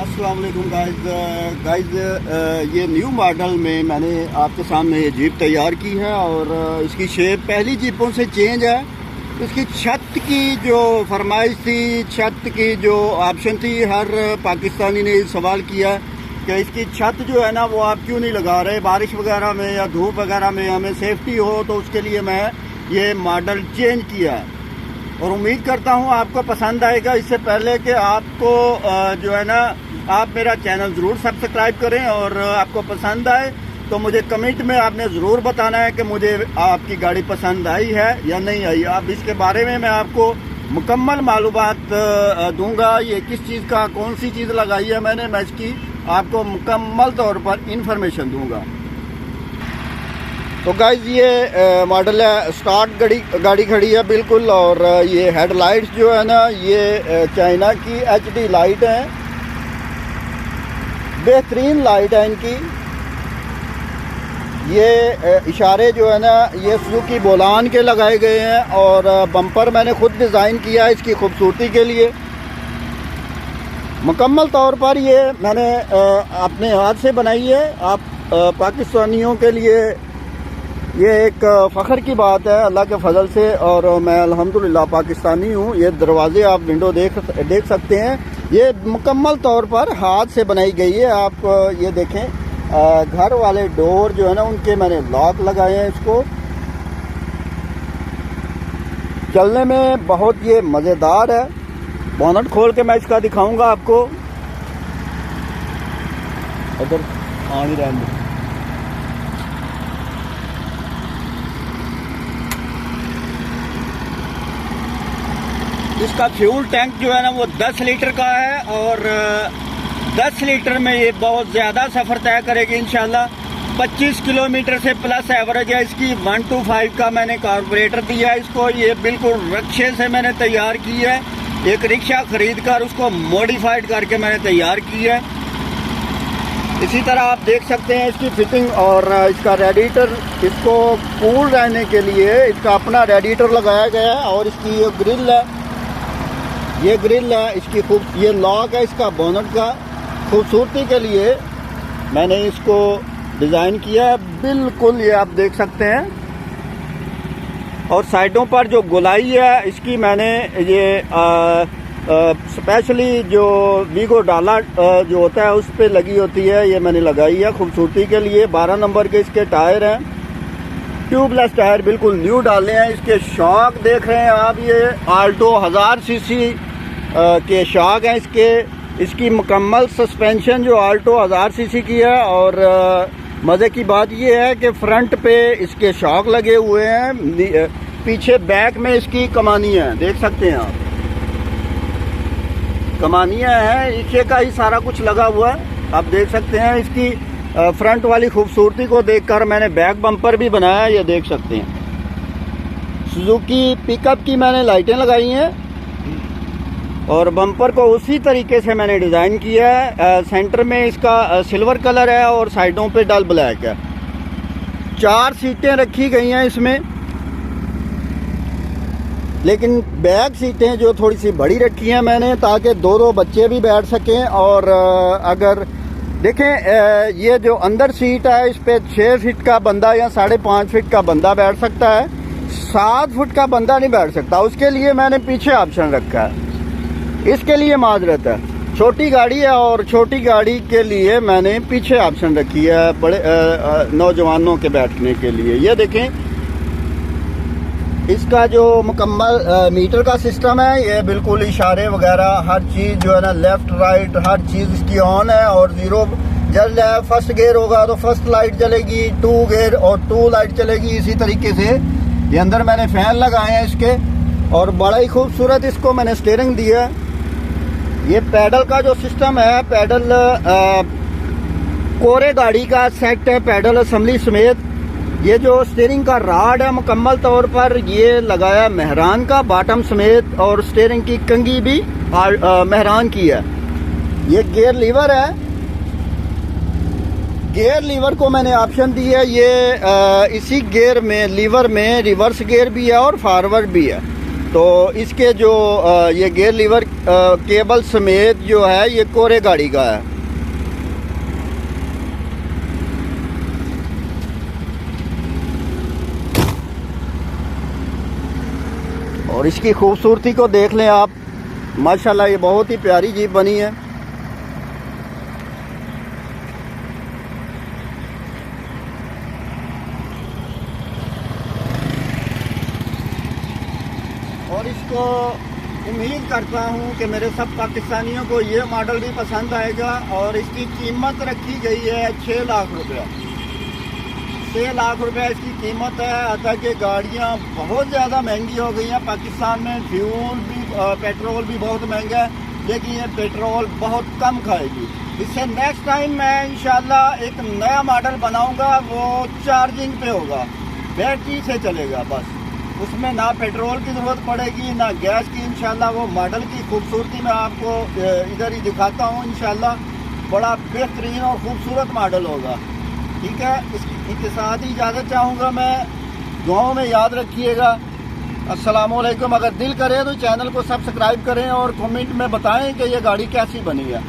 अस्सलाम वालेकुम गाइस, ये न्यू मॉडल में मैंने आपके सामने ये जीप तैयार की है और इसकी शेप पहली जीपों से चेंज है। इसकी छत की जो फरमाइश थी, छत की जो ऑप्शन थी, हर पाकिस्तानी ने सवाल किया कि इसकी छत जो है ना वो आप क्यों नहीं लगा रहे, बारिश वगैरह में या धूप वगैरह में हमें सेफ्टी हो, तो उसके लिए मैं ये मॉडल चेंज किया है और उम्मीद करता हूँ आपको पसंद आएगा। इससे पहले कि आपको जो है ना, आप मेरा चैनल ज़रूर सब्सक्राइब करें और आपको पसंद आए तो मुझे कमेंट में आपने ज़रूर बताना है कि मुझे आपकी गाड़ी पसंद आई है या नहीं आई। अब इसके बारे में मैं आपको मुकम्मल मालूमात दूंगा, ये किस चीज़ का, कौन सी चीज़ लगाई है मैंने, मैं इसकी आपको मुकम्मल तौर पर इंफॉर्मेशन दूंगा। तो गाइज ये मॉडल है, स्टार्ट गाड़ी खड़ी है बिल्कुल, और ये हेडलाइट्स जो है ना ये चाइना की HD लाइट है, बेहतरीन लाइट है इनकी। ये इशारे जो है ना ये सुजुकी बोलान के लगाए गए हैं और बम्पर मैंने खुद डिज़ाइन किया है इसकी खूबसूरती के लिए। मुकम्मल तौर पर ये मैंने अपने हाथ से बनाई है। आप पाकिस्तानियों के लिए ये एक फ़ख्र की बात है अल्लाह के फजल से, और मैं अल्हम्दुलिल्लाह पाकिस्तानी हूँ। ये दरवाजे आप विंडो देख सकते हैं, ये मुकम्मल तौर पर हाथ से बनाई गई है। आप ये देखें, घर वाले डोर जो है ना उनके मैंने लॉक लगाए हैं। इसको चलने में बहुत ये मज़ेदार है। बोनट खोल के मैं इसका दिखाऊंगा आपको। उधर आनी रहने, इसका फ्यूल टैंक जो है ना वो 10 लीटर का है और 10 लीटर में ये बहुत ज़्यादा सफ़र तय करेगी इंशाल्लाह। 25 किलोमीटर से प्लस एवरेज है इसकी। 125 का मैंने कार्बोरेटर दिया है इसको। ये बिल्कुल रक्शे से मैंने तैयार की है, एक रिक्शा खरीद कर उसको मॉडिफाइड करके मैंने तैयार की है। इसी तरह आप देख सकते हैं इसकी फिटिंग और इसका रेडिएटर, इसको कूल रहने के लिए इसका अपना रेडिएटर लगाया गया है। और इसकी ये ग्रिल है, ये ग्रिल है इसकी ये लॉक है इसका बोनट का। खूबसूरती के लिए मैंने इसको डिज़ाइन किया है बिल्कुल, ये आप देख सकते हैं। और साइडों पर जो गोलाई है इसकी मैंने ये स्पेशली जो वीगो डाला जो होता है उस पे लगी होती है, ये मैंने लगाई है खूबसूरती के लिए। 12 नंबर के इसके टायर हैं, ट्यूबलेस टायर बिल्कुल न्यू डाले हैं। इसके शॉक देख रहे हैं आप, ये आल्टो 1000 सीसी के शॉक हैं इसके। इसकी मुकम्मल सस्पेंशन जो आल्टो 1000 सीसी की है। और मज़े की बात ये है कि फ्रंट पे इसके शॉक लगे हुए हैं, पीछे बैक में इसकी कमानियाँ हैं, देख सकते हैं आप, कमानियाँ हैं, नीचे का ही सारा कुछ लगा हुआ है, आप देख सकते हैं। इसकी फ्रंट वाली खूबसूरती को देखकर मैंने बैक बम्पर भी बनाया, ये देख सकते हैं। सुजुकी पिकअप की मैंने लाइटें लगाई हैं और बम्पर को उसी तरीके से मैंने डिज़ाइन किया है। सेंटर में इसका सिल्वर कलर है और साइडों पे डल ब्लैक है। 4 सीटें रखी गई हैं इसमें, लेकिन बैक सीटें जो थोड़ी सी बड़ी रखी हैं मैंने, ताकि 2-2 बच्चे भी बैठ सकें। और अगर देखें, ये जो अंदर सीट है इस पे 6 फीट का बंदा या 5.5 फीट का बंदा बैठ सकता है, 7 फुट का बंदा नहीं बैठ सकता। उसके लिए मैंने पीछे ऑप्शन रखा है, इसके लिए माजरत है, छोटी गाड़ी है और छोटी गाड़ी के लिए मैंने पीछे ऑप्शन रखी है बड़े नौजवानों के बैठने के लिए। ये देखें, इसका जो मुकम्मल मीटर का सिस्टम है, ये बिल्कुल इशारे वगैरह हर चीज़ जो है ना, लेफ्ट राइट हर चीज़ इसकी ऑन है। और 0 जल जाए, फर्स्ट गियर होगा तो फर्स्ट लाइट जलेगी, 2 गियर और 2 लाइट चलेगी। इसी तरीके से ये अंदर मैंने फैन लगाए हैं इसके, और बड़ा ही खूबसूरत इसको मैंने स्टीयरिंग दिया है। ये पैडल का जो सिस्टम है, पैडल कोरे गाड़ी का सेट है, पैडल असेंबली समेत। ये जो स्टीयरिंग का राड है मुकम्मल तौर पर ये लगाया मेहरान का, बॉटम समेत, और स्टीयरिंग की कंघी भी मेहरान की है। ये गियर लीवर है, गियर लीवर को मैंने ऑप्शन दी है। ये इसी गियर में, लीवर में रिवर्स गियर भी है और फॉरवर्ड भी है। तो इसके जो ये गियर लीवर केबल समेत जो है ये कोरे गाड़ी का है। और इसकी खूबसूरती को देख लें आप, माशाल्लाह ये बहुत ही प्यारी जीप बनी है। और इसको उम्मीद करता हूँ कि मेरे सब पाकिस्तानियों को ये मॉडल भी पसंद आएगा। और इसकी कीमत रखी गई है 6 लाख रुपया। 6 लाख रुपया इसकी कीमत है। हालांकि गाड़ियाँ बहुत ज़्यादा महंगी हो गई हैं पाकिस्तान में, फ्यूल भी पेट्रोल भी बहुत महंगा है, लेकिन ये पेट्रोल बहुत कम खाएगी। इससे नेक्स्ट टाइम मैं इंशाल्लाह एक नया मॉडल बनाऊंगा, वो चार्जिंग पे होगा, बैटरी से चलेगा बस। उसमें ना पेट्रोल की ज़रूरत पड़ेगी ना गैस की। इंशाल्लाह वो मॉडल की खूबसूरती मैं आपको इधर ही दिखाता हूँ। इंशाल्लाह बड़ा बेहतरीन और ख़ूबसूरत मॉडल होगा। ठीक है, इसके साथ ही इजाज़त चाहूँगा मैं। दुआओं में याद रखिएगा। अस्सलाम वालेकुम। अगर दिल करे तो चैनल को सब्सक्राइब करें और कमेंट में बताएं कि ये गाड़ी कैसी बनी है।